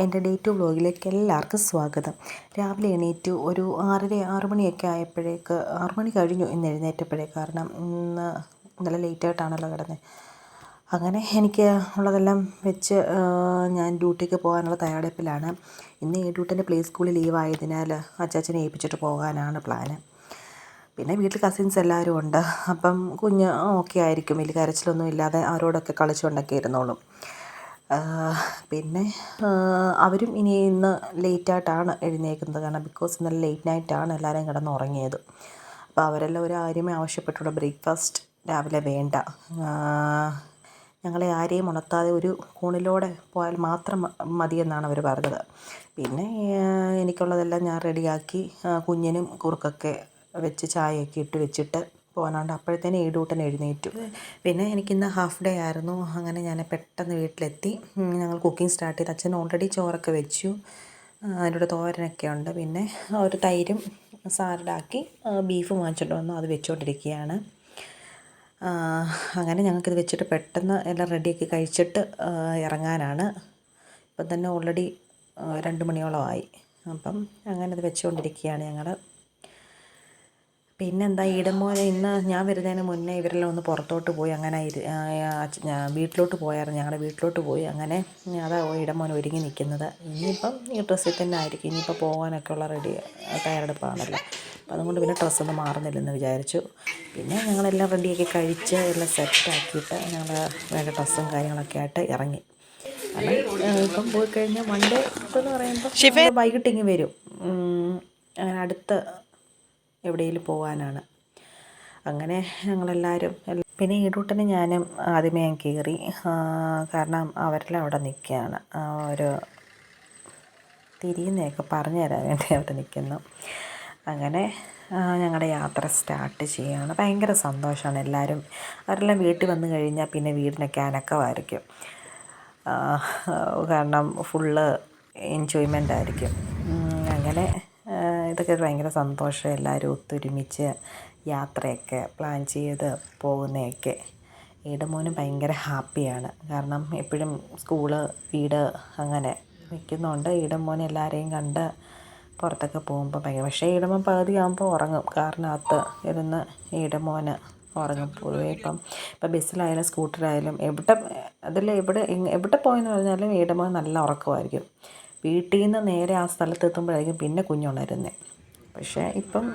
എൻ്റെ day to വ്ലോഗിലേക്ക് എല്ലാവർക്കും സ്വാഗതം. രാവിലെ എണീറ്റു ഒരു 6 മണിയൊക്കെ ആയപ്പോഴേക്ക് 6 മണി കഴിഞ്ഞു ഇന്ന് എഴുന്നേറ്റപ്പോഴേ. കാരണം ഇന്നലെ ലേറ്റായിട്ടാണല്ലോ കിടന്നത്. അങ്ങനെ എനിക്ക് ഉള്ളതെല്ലാം വെച്ച് ഞാൻ ഡ്യൂട്ടിക്ക് പോകാനുള്ള തയ്യാറെടുപ്പിലാണ്. ഇന്ന് ഈ ഡ്യൂട്ടിൻ്റെ പ്ലേ സ്കൂളിൽ ലീവായതിനാൽ അച്ചാച്ചനെ ഏൽപ്പിച്ചിട്ട് പോകാനാണ് പ്ലാന്. പിന്നെ വീട്ടിൽ കസിൻസ് എല്ലാവരും ഉണ്ട്. അപ്പം കുഞ്ഞ് ഓക്കെ ആയിരിക്കും, വലിയ കരച്ചിലൊന്നും ഇല്ലാതെ അവരോടൊക്കെ കളിച്ചുകൊണ്ടൊക്കെ ഇരുന്നോളും. പിന്നെ അവരും ഇന്ന് ലേറ്റായിട്ടാണ് എഴുന്നേൽക്കുന്നത്. കാരണം ബിക്കോസ് ഇന്നലെ ലേറ്റ് നൈറ്റാണ് എല്ലാവരും കിടന്നുറങ്ങിയത്. അപ്പോൾ അവരെല്ലാം ഒരു കാര്യമേ ആവശ്യപ്പെട്ടുള്ളൂ, ബ്രേക്ക്ഫാസ്റ്റ് രാവിലെ വേണ്ട, ഞങ്ങളെ ആരെയും ഉണർത്താതെ ഒരു കൂണിലൂടെ പോയാൽ മാത്രം മതിയെന്നാണ് അവർ പറഞ്ഞത്. പിന്നെ എനിക്കുള്ളതെല്ലാം ഞാൻ റെഡിയാക്കി കുഞ്ഞിനും കുറുക്കൊക്കെ വെച്ച് ചായയൊക്കെ ഇട്ട് വെച്ചിട്ട് പോകാനുണ്ട്. അപ്പോഴത്തേനും ഈ ഡ്യൂട്ടൻ എഴുന്നേറ്റു. പിന്നെ എനിക്കിന്ന് ഹാഫ് ഡേ ആയിരുന്നു. അങ്ങനെ ഞാൻ പെട്ടെന്ന് വീട്ടിലെത്തി. ഞങ്ങൾ കുക്കിംഗ് സ്റ്റാർട്ട് ചെയ്ത്. അച്ഛൻ ഓൾറെഡി ചോറൊക്കെ വെച്ചു, അതിൻ്റെ തോരനൊക്കെ ഉണ്ട്. പിന്നെ ഒരു തൈരും സാലഡാക്കി ബീഫ് വാങ്ങിച്ചിട്ട് വന്നു, അത് വെച്ചുകൊണ്ടിരിക്കുകയാണ്. അങ്ങനെ ഞങ്ങൾക്കിത് വെച്ചിട്ട് പെട്ടെന്ന് എല്ലാം റെഡിയാക്കി കഴിച്ചിട്ട് ഇറങ്ങാനാണ്. ഇപ്പം തന്നെ ഓൾറെഡി 2 മണിയോളമായി. അപ്പം അങ്ങനെ അത് വെച്ചുകൊണ്ടിരിക്കുകയാണ് ഞങ്ങൾ. പിന്നെന്താ, ഈടമോനെ ഇന്ന് ഞാൻ വരുന്നതിന് മുന്നേ ഇവരെല്ലാം ഒന്ന് പുറത്തോട്ട് പോയി. അങ്ങനെ വീട്ടിലോട്ട് പോയായിരുന്നു, ഞങ്ങളുടെ വീട്ടിലോട്ട് പോയി. അങ്ങനെ അതാ ഈടമോൻ ഒരുങ്ങി നിൽക്കുന്നത്. ഇനിയിപ്പം ഈ ഡ്രസ്സിൽ തന്നെ ആയിരിക്കും, ഇനിയിപ്പോൾ പോകാനൊക്കെ ഉള്ള തയ്യാറെടുപ്പാണല്ലോ. അപ്പം അതുകൊണ്ട് പിന്നെ ഡ്രസ്സൊന്നും മാറുന്നില്ലെന്ന് വിചാരിച്ചു. പിന്നെ ഞങ്ങളെല്ലാം റെഡിയാക്കി കഴിച്ച് എല്ലാം സെറ്റാക്കിയിട്ട് ഞങ്ങൾ വേണ്ട ഡ്രസ്സും കാര്യങ്ങളൊക്കെ ആയിട്ട് ഇറങ്ങി. കാരണം ഇപ്പം പോയി കഴിഞ്ഞാൽ മൺഡേ എന്ന് പറയുമ്പോൾ വൈകിട്ടിങ്ങ് വരും. അങ്ങനെ അടുത്ത് എവിടെയെങ്കിലും പോകാനാണ്. അങ്ങനെ ഞങ്ങളെല്ലാവരും പിന്നെ ഈ റൂട്ടിന് ഞാനും ആദ്യമേ ഞാൻ കയറി. കാരണം അവരെല്ലാം അവിടെ നിൽക്കുകയാണ്, ഒരു തിരിയുന്നതൊക്കെ പറഞ്ഞു തരാൻ വേണ്ടി അവിടെ നിൽക്കുന്നു. അങ്ങനെ ഞങ്ങളുടെ യാത്ര സ്റ്റാർട്ട് ചെയ്യുകയാണ്. ഭയങ്കര സന്തോഷമാണ്. അവരെല്ലാം വീട്ടിൽ വന്നു കഴിഞ്ഞാൽ പിന്നെ വീടിനൊക്കെ അനക്കമായിരിക്കും. കാരണം ഫുള്ള് എൻജോയ്മെൻ്റ് ആയിരിക്കും. അങ്ങനെ ഇതൊക്കെ ഭയങ്കര സന്തോഷം. എല്ലാവരും ഒത്തൊരുമിച്ച് യാത്രയൊക്കെ പ്ലാൻ ചെയ്ത് പോകുന്നതൊക്കെ. ഈടമോനും ഭയങ്കര ഹാപ്പിയാണ്. കാരണം എപ്പോഴും സ്കൂള് വീട് അങ്ങനെ നിൽക്കുന്നുണ്ട്. ഈടമോൻ എല്ലാവരെയും കണ്ട് പുറത്തൊക്കെ പോകുമ്പോൾ ഭയങ്കര, പക്ഷേ ഈടമോൻ പകുതിയാകുമ്പോൾ ഉറങ്ങും. കാറിനകത്ത് ഇരുന്ന് ഈടമോന് ഉറങ്ങും. പൊതുവേ ഇപ്പം ബസ്സിലായാലും സ്കൂട്ടറായാലും എവിടെ പോയെന്ന് പറഞ്ഞാലും ഈടമോൻ നല്ല ഉറക്കമായിരിക്കും. വീട്ടിൽ നിന്ന് നേരെ ആ സ്ഥലത്തെത്തുമ്പോഴായിരിക്കും പിന്നെ കുഞ്ഞുണരുന്നത്. പക്ഷേ ഇപ്പം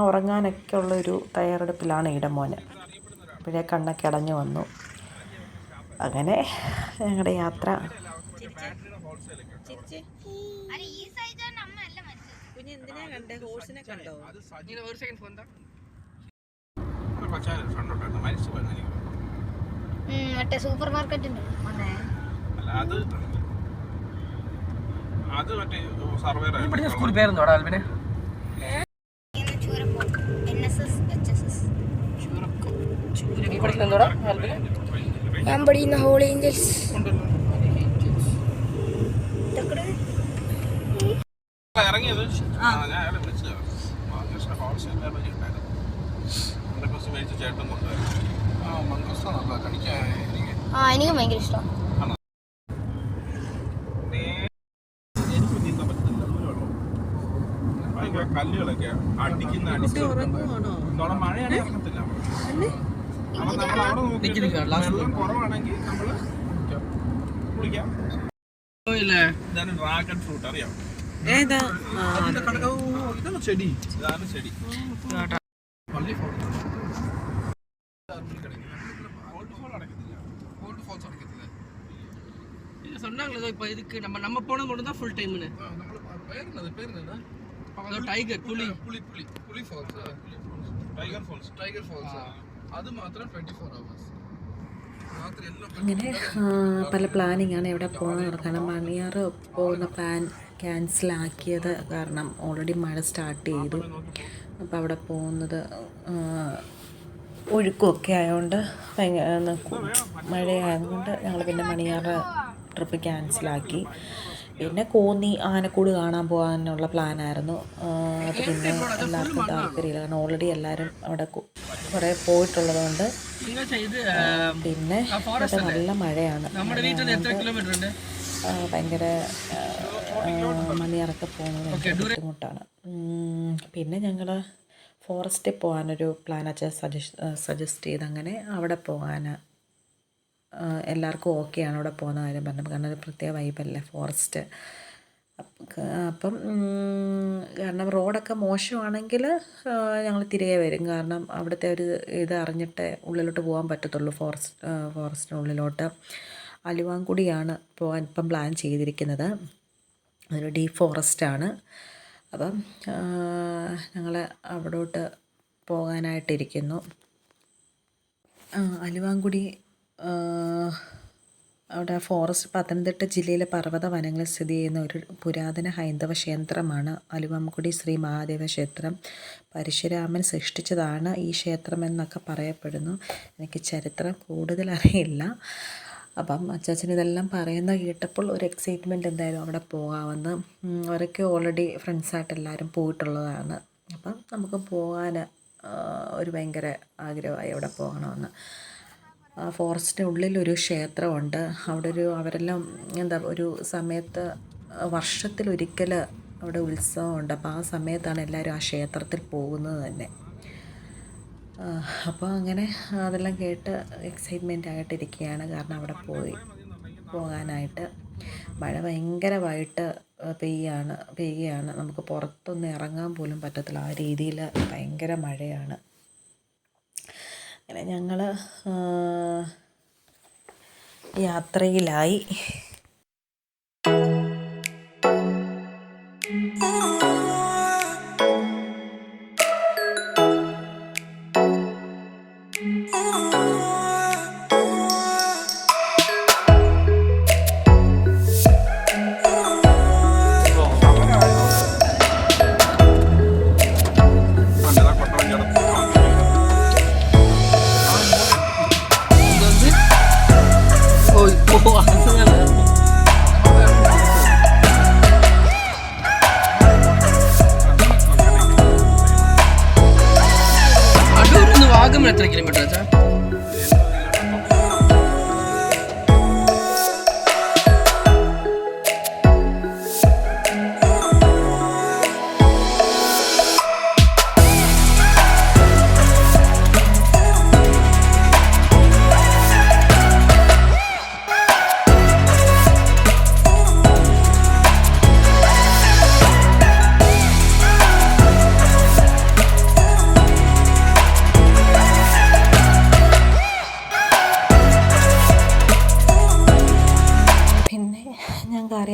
ഉറങ്ങാനൊക്കെ ഉള്ളൊരു തയ്യാറെടുപ്പിലാണ് ഈടമോന്. ഇപ്പോഴേ കണ്ണൊക്കെ അടഞ്ഞു വന്നു. അങ്ങനെ ഞങ്ങളുടെ യാത്ര സൂപ്പർ മാർക്കറ്റ് സ്കൂൾ പേരെന്തോടാ ആൽബിനെ? ഞാൻ പഠിക്കുന്ന ഹോളി ഏഞ്ചൽസ്. ഇറങ്ങിയത് എനിക്ക് ഭയങ്കര ഇഷ്ടമാണ്. കല്ലുകളൊക്കെ അടിക്കുന്ന മഴയാണ് ഇറങ്ങത്തില്ല. വെള്ളം കുറവാണെങ്കിൽ നമ്മള് കുളിക്കാം. ഇതാണ് ഡ്രാഗൺ ഫ്രൂട്ട്, അറിയാം? ഇതാണ് ചെടി. சொன்னாங்களே இப்போ இதுக்கு நம்ம போன கொண்டு தான் ஃபுல் டைம்னு பேர் என்ன ടൈഗർ പുലി ഫോൾസ് ടൈഗർ ഫോൾസ് അത് മാത്രം 24 hours. അങ്ങനെ പല പ്ലാനിങ്ങാണ് എവിടെ പോകണം. കാരണം മണിയാർ പോകുന്ന പ്ലാൻ ക്യാൻസലാക്കിയത് കാരണം ഓൾറെഡി മഴ സ്റ്റാർട്ട് ചെയ്തു. അപ്പോൾ അവിടെ പോകുന്നത് ഒഴുക്കുമൊക്കെ ആയതുകൊണ്ട് മഴയായതുകൊണ്ട് ഞങ്ങൾ പിന്നെ മണിയാർ ട്രിപ്പ് ക്യാൻസലാക്കി. പിന്നെ കോന്നി ആനക്കൂട് കാണാൻ പോകാനുള്ള പ്ലാനായിരുന്നു. അത് പിന്നെ എല്ലാവർക്കും താല്പര്യമില്ല. കാരണം ഓൾറെഡി എല്ലാവരും അവിടെ കുറേ പോയിട്ടുള്ളത് കൊണ്ട്. പിന്നെ നല്ല മഴയാണ്. ഭയങ്കര മണിയറൊക്കെ പോകുന്നത് ഭയങ്കര ബുദ്ധിമുട്ടാണ്. പിന്നെ ഞങ്ങൾ ഫോറസ്റ്റിൽ പോകാനൊരു പ്ലാൻ അച്ഛൻ സജസ്റ്റ് ചെയ്ത്, അങ്ങനെ അവിടെ പോകാൻ എല്ലാവർക്കും ഓക്കെയാണ് അവിടെ പോകുന്ന കാര്യം പറഞ്ഞപ്പോൾ. കാരണം ഒരു പ്രത്യേക വൈബല്ലേ ഫോറസ്റ്റ്. അപ്പം കാരണം റോഡൊക്കെ മോശമാണെങ്കിൽ ഞങ്ങൾ തിരികെ വരും. കാരണം അവിടുത്തെ ഒരു ഇത് അറിഞ്ഞിട്ടേ ഉള്ളിലോട്ട് പോകാൻ പറ്റത്തുള്ളൂ. ഫോറസ്റ്റിനുള്ളിലോട്ട് അലുവാങ്കുടിയാണ് പോകാൻ ഇപ്പം പ്ലാൻ ചെയ്തിരിക്കുന്നത്. അതൊരു ഡീപ്പ് ഫോറസ്റ്റാണ്. അപ്പം ഞങ്ങൾ അവിടോട്ട് പോകാനായിട്ടിരിക്കുന്നു. അലുവാങ്കുടി അവിടെ ഫോറസ്റ്റ് പത്തനംതിട്ട ജില്ലയിലെ പർവ്വത വനങ്ങളിൽ സ്ഥിതി ചെയ്യുന്ന ഒരു പുരാതന ഹൈന്ദവ ക്ഷേത്രമാണ് അലുവാങ്കുടി ശ്രീ മഹാദേവ ക്ഷേത്രം. പരശുരാമൻ സൃഷ്ടിച്ചതാണ് ഈ ക്ഷേത്രം എന്നൊക്കെ പറയപ്പെടുന്നു. എനിക്ക് ചരിത്രം കൂടുതൽ അറിയില്ല. അപ്പം അച്ചാച്ചൻ ഇതെല്ലാം പറയുന്ന കേട്ടപ്പോൾ ഒരു എക്സൈറ്റ്മെൻറ്റ്, എന്തായാലും അവിടെ പോകാമെന്ന്. അവരൊക്കെ ഓൾറെഡി ഫ്രണ്ട്സായിട്ട് എല്ലാവരും പോയിട്ടുള്ളതാണ്. അപ്പം നമുക്ക് പോകാൻ ഒരു ഭയങ്കര ആഗ്രഹമായി അവിടെ പോകണമെന്ന്. ഫോറസ്റ്റിനുള്ളിലൊരു ക്ഷേത്രമുണ്ട്. അവിടെ അവരെല്ലാം ഒരു സമയത്ത് വർഷത്തിലൊരിക്കൽ അവിടെ ഉത്സവമുണ്ട്. അപ്പോൾ ആ സമയത്താണ് എല്ലാവരും ആ ക്ഷേത്രത്തിൽ പോകുന്നത് തന്നെ. അപ്പോൾ അങ്ങനെ അതെല്ലാം കേട്ട് എക്സൈറ്റ്മെൻ്റ് ആയിട്ടിരിക്കുകയാണ്. കാരണം അവിടെ പോകാനായിട്ട് മഴ ഭയങ്കരമായിട്ട് പെയ്യുകയാണ്. നമുക്ക് പുറത്തൊന്നും ഇറങ്ങാൻ പോലും പറ്റത്തില്ല, ആ രീതിയിൽ ഭയങ്കര മഴയാണ്. അങ്ങനെ ഞങ്ങൾ യാത്രയിലായി. വാഗമൺ എത്ര കിലോമീറ്റർ വെച്ചാ?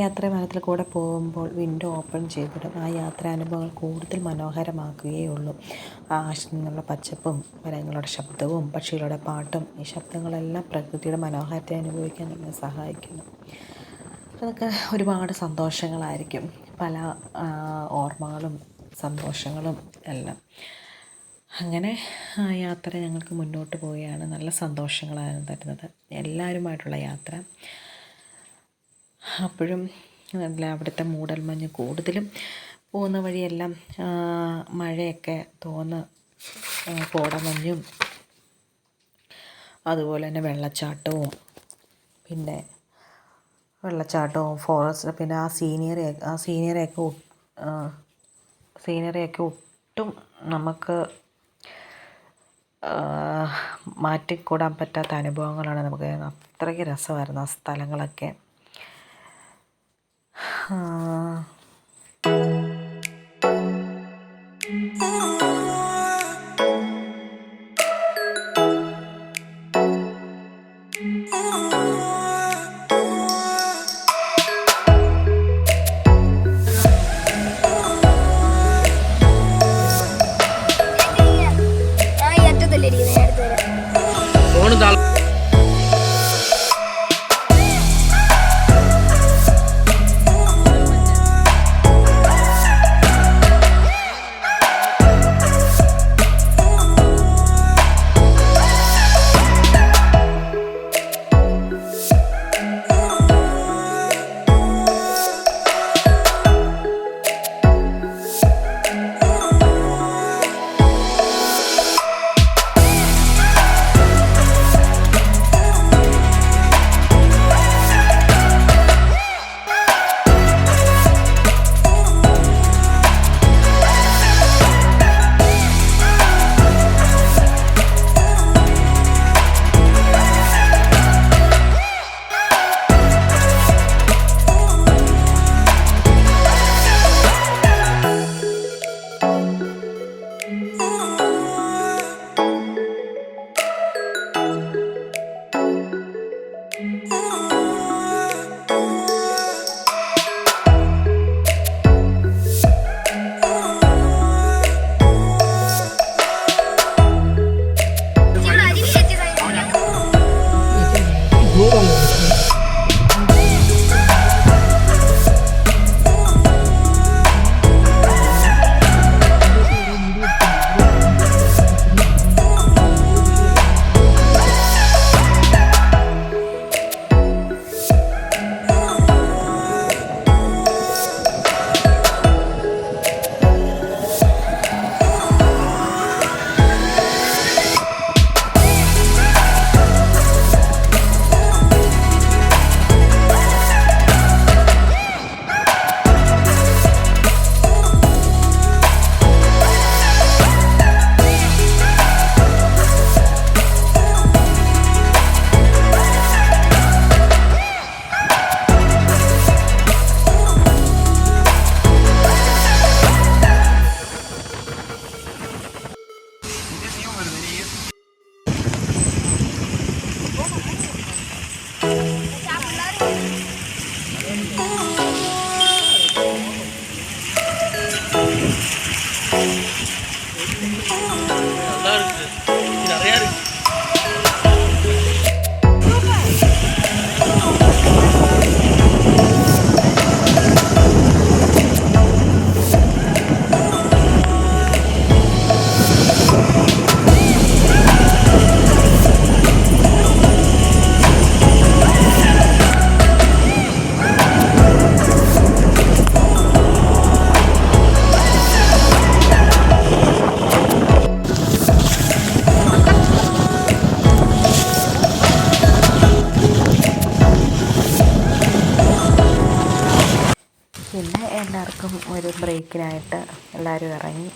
യാത്ര മരത്തിൽ കൂടെ പോകുമ്പോൾ വിൻഡോ ഓപ്പൺ ചെയ്തിടും. ആ യാത്രാനുഭവങ്ങൾ കൂടുതൽ മനോഹരമാക്കുകയുള്ളൂ. ആകാശത്തു നിന്നുള്ള പച്ചപ്പും മരങ്ങളുടെ ശബ്ദവും പക്ഷികളുടെ പാട്ടും, ഈ ശബ്ദങ്ങളെല്ലാം പ്രകൃതിയുടെ മനോഹാരിത അനുഭവിക്കാൻ നമ്മളെ സഹായിക്കുന്നു. അതൊക്കെ ഒരുപാട് സന്തോഷങ്ങളായിരിക്കും, പല ഓർമ്മകളും സന്തോഷങ്ങളും എല്ലാം. അങ്ങനെ ആ യാത്ര ഞങ്ങൾക്ക് മുന്നോട്ട് പോവുകയാണ്. നല്ല സന്തോഷങ്ങളാണ് തരുന്നത് എല്ലാവരുമായിട്ടുള്ള യാത്ര. അപ്പോഴും നല്ല അവിടുത്തെ മൂടൽമഞ്ഞ്, കൂടുതലും പോകുന്ന വഴിയെല്ലാം മഴയൊക്കെ കോടമഞ്ഞും അതുപോലെ തന്നെ വെള്ളച്ചാട്ടവും ഫോറസ്റ്റ്, പിന്നെ ആ സീനറിയൊക്കെ ഒട്ടും നമുക്ക് മാറ്റിക്കൂടാൻ പറ്റാത്ത അനുഭവങ്ങളാണ്. നമുക്ക് അത്രയ്ക്ക് രസമായിരുന്നു ആ സ്ഥലങ്ങളൊക്കെ. എല്ലാവർക്കും ഒരു ബ്രേക്കിനായിട്ട് എല്ലാവരും ഇറങ്ങി.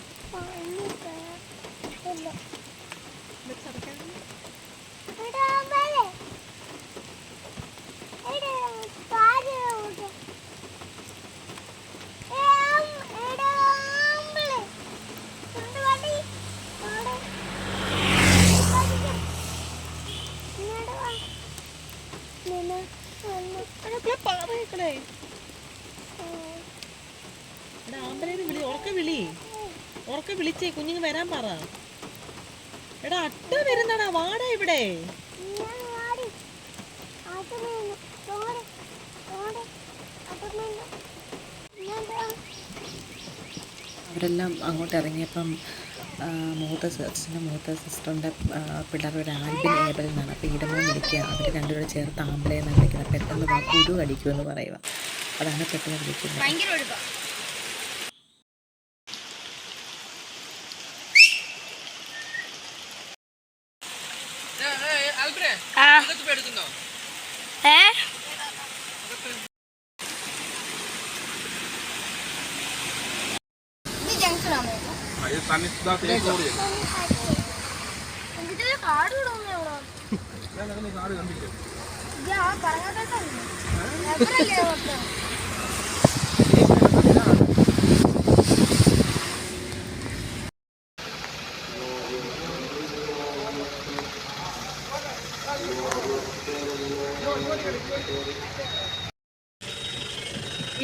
ഉറക്കെ വിളിച്ചേ, കുഞ്ഞുങ്ങൾ വരാൻ പറ. എടാ അട്ട വരുന്നടാ, വാടാ ഇവിടെ. അവരെല്ലാം അങ്ങോട്ട് ഇറങ്ങിയപ്പം മൂത്ത സിസ്റ്ററിൻ്റെ പിള്ളേരുടെ ഒരു ആൽബിൻ ഏബൽ എന്നാണ്. അപ്പോൾ ഇടമോ വിളിക്കുക, അവർ രണ്ടുപേരും ചേർത്ത് ആമ്പലേന്ന് വിളിക്കുന്നത്. പെട്ടെന്ന് കുരു കടിക്കുമെന്ന് പറയുക, അതാണ് പെട്ടെന്ന് വിളിക്കുന്നത്.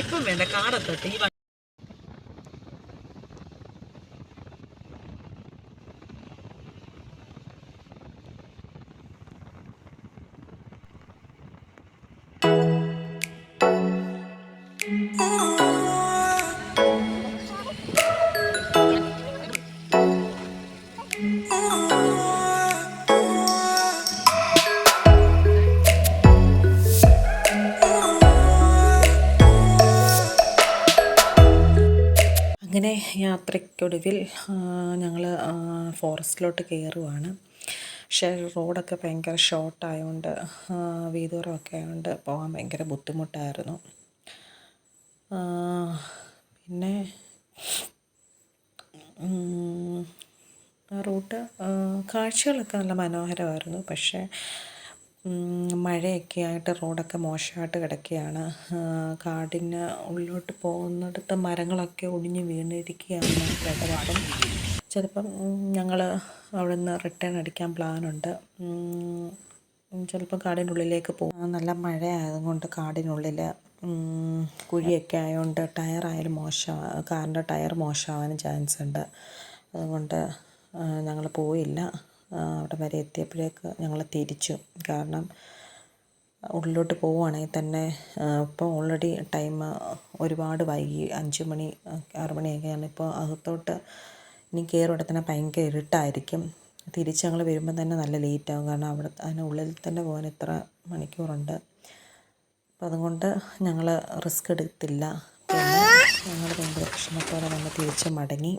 ഇപ്പം വേണ്ട, കാടത്തോട്ട് ഈ അങ്ങനെ യാത്രയ്ക്കൊടുവിൽ ഞങ്ങൾ ഫോറസ്റ്റിലോട്ട് കയറുവാണ്. പക്ഷേ റോഡൊക്കെ ഭയങ്കര ഷോർട്ടായതുകൊണ്ട് വീതിയോരമൊക്കെ ആയതുകൊണ്ട് പോകാൻ ഭയങ്കര ബുദ്ധിമുട്ടായിരുന്നു. പിന്നെ റൂട്ട് കാഴ്ചകളൊക്കെ നല്ല മനോഹരമായിരുന്നു. പക്ഷേ മഴയൊക്കെ ആയിട്ട് റോഡൊക്കെ മോശമായിട്ട് കിടക്കുകയാണ്. കാടിന് ഉള്ളിലോട്ട് പോകുന്നിടത്ത് മരങ്ങളൊക്കെ ഒടിഞ്ഞ് വീണിരിക്കുകയാണ് കേട്ടത്. അപ്പം ചിലപ്പം ഞങ്ങൾ അവിടെ നിന്ന് റിട്ടേൺ അടിക്കാൻ പ്ലാനുണ്ട്. ചിലപ്പം കാടിനുള്ളിലേക്ക് പോകും. നല്ല മഴ ആയതുകൊണ്ട് കാടിനുള്ളിൽ കുഴിയൊക്കെ ആയതുകൊണ്ട് ടയറായാലും കാറിൻ്റെ ടയർ മോശമാവാനും ചാൻസ് ഉണ്ട്. അതുകൊണ്ട് ഞങ്ങൾ പോയില്ല. അവിടെ വരെ എത്തിയപ്പോഴേക്ക് ഞങ്ങൾ തിരിച്ചു. കാരണം ഉള്ളിലോട്ട് പോവുകയാണെങ്കിൽ തന്നെ ഇപ്പോൾ ഓൾറെഡി ടൈം ഒരുപാട് വൈകി, 5 മണി 6 മണിയൊക്കെയാണ്. ഇപ്പോൾ അകത്തോട്ട് ഇനി കയറിവിടെ തന്നെ ഭയങ്കര ഇരുട്ടായിരിക്കും. തിരിച്ച് ഞങ്ങൾ വരുമ്പം തന്നെ നല്ല ലേറ്റാകും. കാരണം അവിടെ അതിനുള്ളിൽ തന്നെ പോകാൻ ഇത്ര മണിക്കൂറുണ്ട്. അപ്പം അതുകൊണ്ട് ഞങ്ങൾ റിസ്ക് എടുത്തില്ല. പിന്നെ ഞങ്ങൾ ഭയങ്കര വിഷമത്തോടെ തന്നെ തിരിച്ച് മടങ്ങി.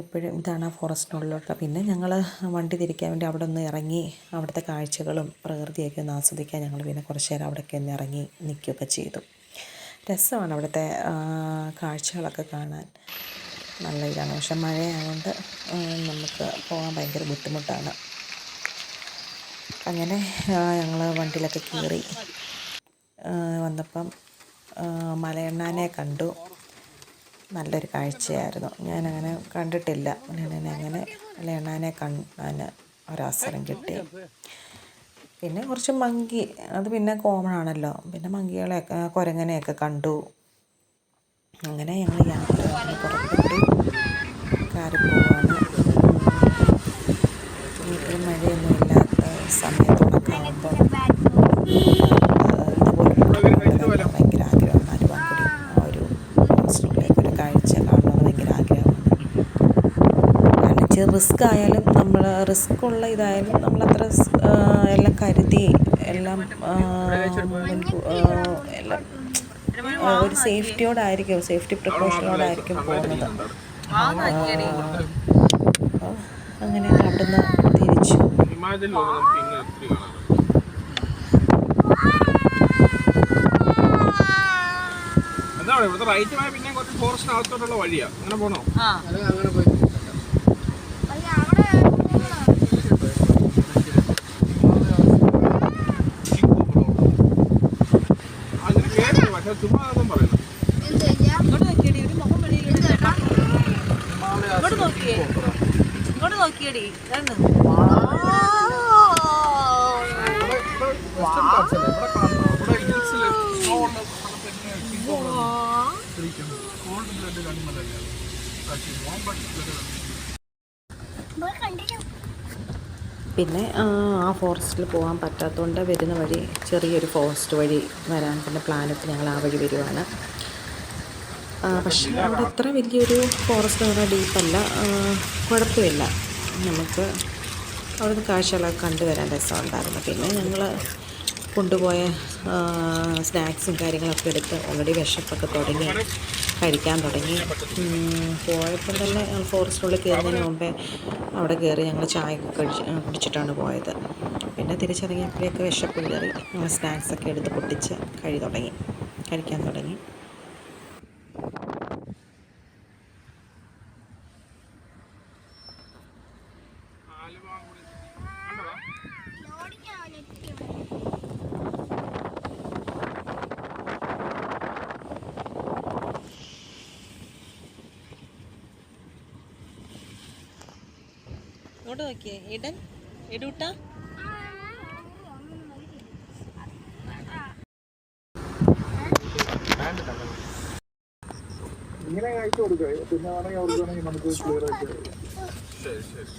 ഇപ്പോഴും ഇതാണ് ഫോറസ്റ്റിനുള്ളിലോട്ട്. പിന്നെ ഞങ്ങൾ വണ്ടി തിരിക്കാൻ വേണ്ടി അവിടെ ഒന്ന് ഇറങ്ങി അവിടുത്തെ കാഴ്ചകളും പ്രകൃതിയൊക്കെ ഒന്ന് ആസ്വദിക്കാൻ ഞങ്ങൾ പിന്നെ കുറച്ച് നേരം അവിടെയൊക്കെ ഒന്ന് ഇറങ്ങി നിൽക്കുകയൊക്കെ ചെയ്തു. രസമാണ് അവിടുത്തെ കാഴ്ചകളൊക്കെ കാണാൻ, നല്ല ഇതാണ്. പക്ഷെ മഴയായതുകൊണ്ട് നമുക്ക് പോകാൻ ഭയങ്കര ബുദ്ധിമുട്ടാണ്. അങ്ങനെ ഞങ്ങൾ വണ്ടിയിലൊക്കെ കയറി വന്നപ്പം മലയണ്ണാനെ കണ്ടു. നല്ലൊരു കാഴ്ചയായിരുന്നു. ഞാനങ്ങനെ കണ്ടിട്ടില്ല. അങ്ങനെ മലയണ്ണാനെ കാണാൻ ഒരവസരം കിട്ടി. പിന്നെ കുറച്ച് മങ്കി, അത് പിന്നെ കോമൺ ആണല്ലോ. പിന്നെ മങ്കികളെയൊക്കെ കുരങ്ങനെയൊക്കെ കണ്ടു. അങ്ങനെ ഞങ്ങൾ യാത്ര പുറപ്പെട്ടു. കാറിൽ പോവാണ്. ഇപ്പോഴും മഴയൊന്നും ഇല്ലാത്ത സമയത്തോടൊക്കെ ആകുമ്പോൾ ഇതുപോലെ ഭയങ്കര ആഗ്രഹമാണ്. അരുവാൻകുടി ആ ഒരു ഫോറസ്റ്റിലേക്കൊരു കാഴ്ച കാണണമെന്ന് ഭയങ്കര ആഗ്രഹമാണ്. കാരണം ഇച്ചിരി റിസ്ക് ആയാലും നമ്മൾ റിസ്ക്കുള്ള ഇതായാലും നമ്മളത്ര എല്ലാം കരുതി എല്ലാം ഒരു സേഫ്റ്റി പ്രിക്കോഷനോടായിരിക്കും പോകുന്നത്. അങ്ങനെ അവിടുന്ന് തിരിച്ചു. ഇതാണ് ഇവിടുത്തെ റൈറ്റ് പോയാൽ പിന്നെ കുറച്ച് ഫോറസ്റ്റ് അകത്തോട്ടുള്ള വഴിയാണ്. അങ്ങനെ പോകണോ? ആ അങ്ങനെ പോയി അതിന് കേട്ടില്ല, പക്ഷെ ചുമ്മാ അതൊന്നും പറയുന്നു. ഇങ്ങോട്ട് നോക്കിയടി, ഒരു മുഖം വെളിയിലിടുന്ന ഇങ്ങോട്ട് നോക്കിയേ, ഇങ്ങോട്ട് നോക്കിയടി കണ്ണ്. പിന്നെ ആ ഫോറസ്റ്റിൽ പോകാൻ പറ്റാത്തതുകൊണ്ട് വരുന്ന വഴി ചെറിയൊരു ഫോറസ്റ്റ് വഴി വരാൻ പിന്നെ പ്ലാനിട്ട് ഞങ്ങൾ ആ വഴി വരുവാണ്. പക്ഷേ അവിടെ അത്ര വലിയൊരു ഫോറസ്റ്റ് എന്ന് പറഞ്ഞാൽ ഡീപ്പല്ല, കുഴപ്പമില്ല. നമുക്ക് അവിടുന്ന് കാഴ്ചകളൊക്കെ കണ്ടുവരാൻ രസമുണ്ടായിരുന്നു. പിന്നെ ഞങ്ങൾ കൊണ്ടുപോയ സ്നാക്സും കാര്യങ്ങളൊക്കെ എടുത്ത് ഓൾറെഡി വിശപ്പൊക്കെ തുടങ്ങി, കഴിക്കാൻ തുടങ്ങി. പോയപ്പോൾ തന്നെ ഫോറസ്റ്റിനുള്ളിൽ കയറുന്നതിന് മുമ്പേ അവിടെ കയറി ഞങ്ങൾ ചായയൊക്കെ കുടിച്ചിട്ടാണ് പോയത്. പിന്നെ തിരിച്ചിറങ്ങിയപ്പോഴേക്ക് വിശപ്പ് കയറി, ഞങ്ങൾ സ്നാക്സൊക്കെ എടുത്ത് പൊട്ടിച്ച് കഴിക്കാൻ തുടങ്ങി. ഇങ്ങോട്ട് നോക്കിയേ ഇടൂട്ടാ. ഇങ്ങനെ അയച്ചു കൊടുക്കുക, പിന്നെ വേണമെങ്കിൽ അവർക്ക് വേണമെങ്കിൽ നമുക്ക് ക്ലിയർ ആയിട്ട്. ശരി ശരി.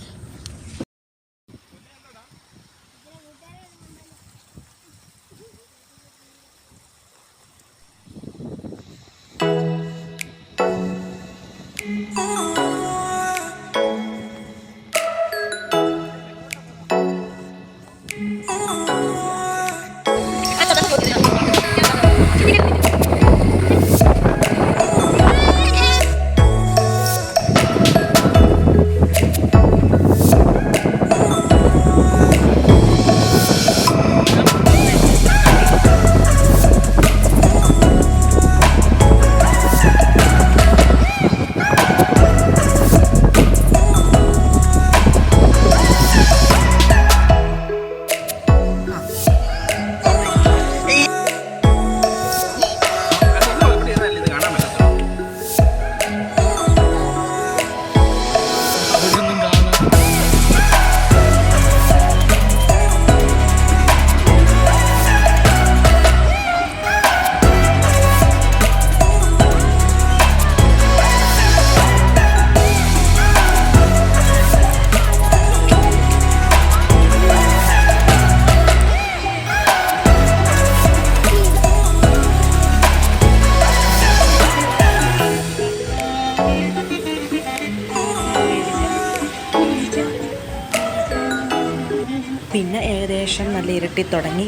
പിന്നെ ഏകദേശം നല്ല ഇരുട്ടി തുടങ്ങി.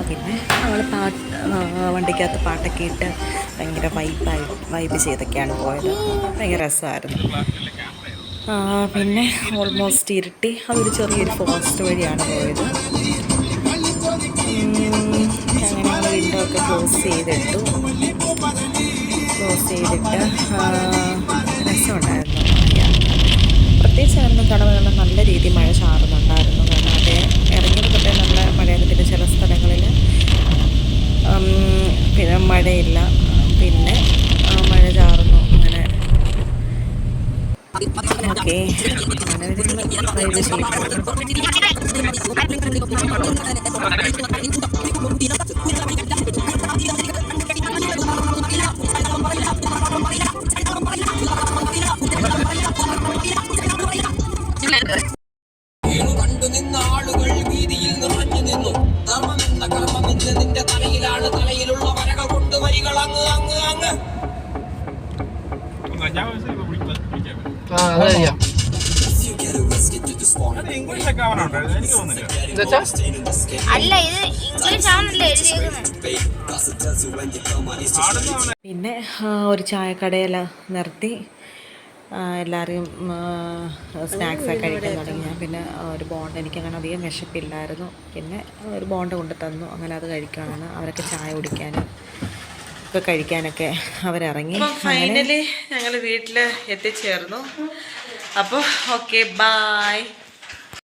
പിന്നെ നമ്മൾ വണ്ടിക്കകത്ത് പാട്ടൊക്കെ ഇട്ട് ഭയങ്കര വൈബ് ചെയ്തൊക്കെയാണ് പോയത്. ഭയങ്കര രസമായിരുന്നു. പിന്നെ ഓൾമോസ്റ്റ് ഇരുട്ടി. അതൊരു ചെറിയൊരു ഫോറസ്റ്റ് വഴിയാണ് പോയത്. അങ്ങനെ ഞങ്ങൾ വിൻഡോ ഒക്കെ ക്ലോസ് ചെയ്തിട്ട് രസമുണ്ടായിരുന്നു യാത്ര. പ്രത്യേകിച്ച് അതൊന്നും കടവുകൾ നല്ല രീതിയിൽ മഴ ചാറുന്നുണ്ടായിരുന്നു. കാരണം അത് ഇറങ്ങിയത് തൊട്ടേ നല്ല മഴയാണ്. പിന്നെ ചില സ്ഥലങ്ങളിൽ പിന്നെ മഴയില്ല, പിന്നെ മഴ ചാറുന്നു. അങ്ങനെ ഓക്കെ, അങ്ങനെ വൈബ് ചെയ്യുന്നു. കണ്ടു നിന്ന ആളുകൾ വീതിയിൽ നിറഞ്ഞു നിന്നു. ധർമ്മമെന്ന കർമ്മമെന്ന് നിന്റെ തലയിലാണ്, തലയിലുള്ള വരകൾ കൊണ്ട് വരികൾ അങ്ങ് അങ്ങ് അങ്ങ്. ഇംഗ്ലീഷൊക്കെ ആവാനുണ്ടോ? എനിക്ക് തോന്നുന്നില്ല. അല്ല, ഇത് ഇംഗ്ലീഷ് ആണല്ലേ എഴുതിയേക്കുന്നത്. പിന്നെ ഒരു ചായക്കടയിൽ നിർത്തി എല്ലാവരും സ്നാക്സൊക്കെ കഴിക്കാൻ തുടങ്ങി. ഞാൻ പിന്നെ ഒരു ബോണ്ട, എനിക്കങ്ങനെ അധികം വിശപ്പില്ലായിരുന്നു. പിന്നെ ഒരു ബോണ്ട കൊണ്ട് തന്നു. അങ്ങനെ അത് കഴിക്കുകയാണ്. അവരൊക്കെ ചായ കുടിക്കാൻ ഒക്കെ കഴിക്കാനൊക്കെ അവരിറങ്ങി. ഫൈനലി ഞങ്ങൾ വീട്ടിൽ എത്തിച്ചേർന്നു. അപ്പോൾ ഓക്കെ, ബായ്.